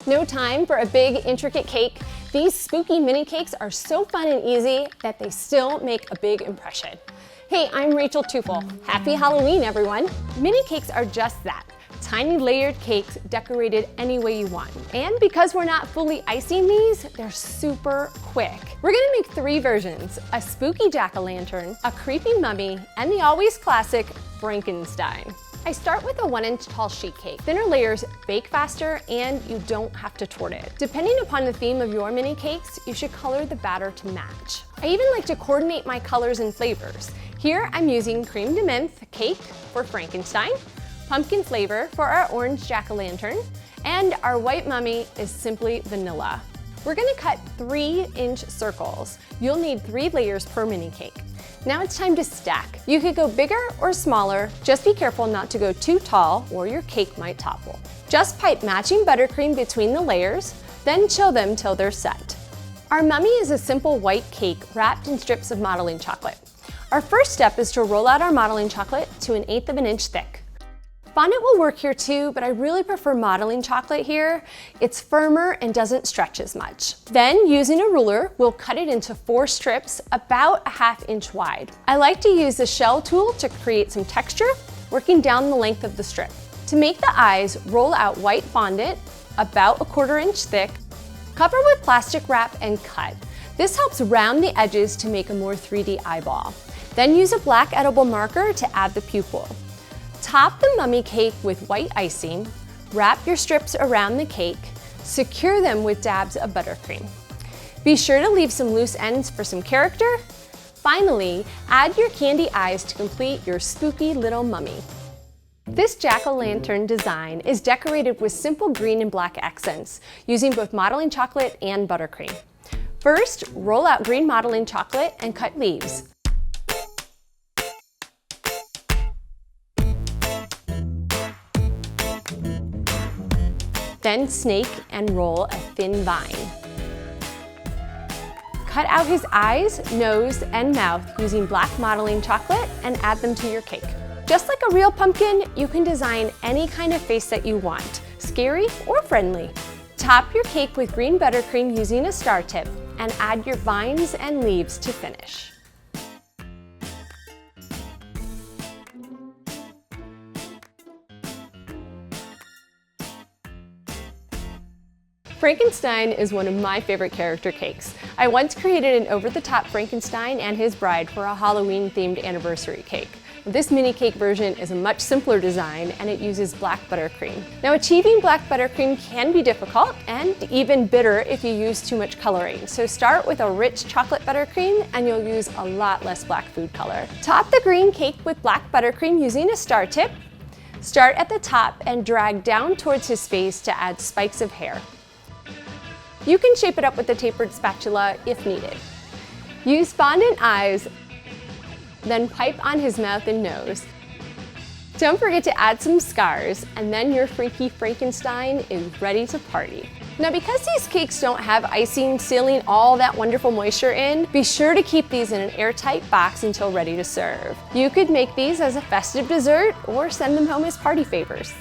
No time for a big, intricate cake? These spooky mini cakes are so fun and easy that they still make a big impression. Hey, I'm Rachael Teufel. Happy Halloween, everyone. Mini cakes are just that. Tiny layered cakes decorated any way you want. And because we're not fully icing these, they're super quick. We're gonna make 3 versions: a spooky jack-o'-lantern, a creepy mummy, and the always classic Frankenstein. I start with a 1-inch tall sheet cake. Thinner layers bake faster and you don't have to torte it. Depending upon the theme of your mini cakes, you should color the batter to match. I even like to coordinate my colors and flavors. Here I'm using cream de menthe cake for Frankenstein, pumpkin flavor for our orange jack-o'-lantern, and our white mummy is simply vanilla. We're gonna cut 3-inch circles. You'll need 3 layers per mini cake. Now it's time to stack. You could go bigger or smaller. Just be careful not to go too tall or your cake might topple. Just pipe matching buttercream between the layers, then chill them till they're set. Our mummy is a simple white cake wrapped in strips of modeling chocolate. Our first step is to roll out our modeling chocolate to 1/8 of an inch thick. Fondant will work here too, but I really prefer modeling chocolate here. It's firmer and doesn't stretch as much. Then, using a ruler, we'll cut it into 4 strips about a 1/2 inch wide. I like to use the shell tool to create some texture, working down the length of the strip. To make the eyes, roll out white fondant, about a 1/4 inch thick, cover with plastic wrap and cut. This helps round the edges to make a more 3D eyeball. Then use a black edible marker to add the pupil. Top the mummy cake with white icing, wrap your strips around the cake, secure them with dabs of buttercream. Be sure to leave some loose ends for some character. Finally, add your candy eyes to complete your spooky little mummy. This jack-o'-lantern design is decorated with simple green and black accents, using both modeling chocolate and buttercream. First, roll out green modeling chocolate and cut leaves. Then snake and roll a thin vine. Cut out his eyes, nose, and mouth using black modeling chocolate and add them to your cake. Just like a real pumpkin, you can design any kind of face that you want, scary or friendly. Top your cake with green buttercream using a star tip and add your vines and leaves to finish. Frankenstein is one of my favorite character cakes. I once created an over-the-top Frankenstein and his bride for a Halloween-themed anniversary cake. This mini cake version is a much simpler design and it uses black buttercream. Now, achieving black buttercream can be difficult and even bitter if you use too much coloring. So start with a rich chocolate buttercream and you'll use a lot less black food color. Top the green cake with black buttercream using a star tip. Start at the top and drag down towards his face to add spikes of hair. You can shape it up with a tapered spatula if needed. Use fondant eyes, then pipe on his mouth and nose. Don't forget to add some scars, and then your freaky Frankenstein is ready to party. Now, because these cakes don't have icing sealing all that wonderful moisture in, be sure to keep these in an airtight box until ready to serve. You could make these as a festive dessert or send them home as party favors.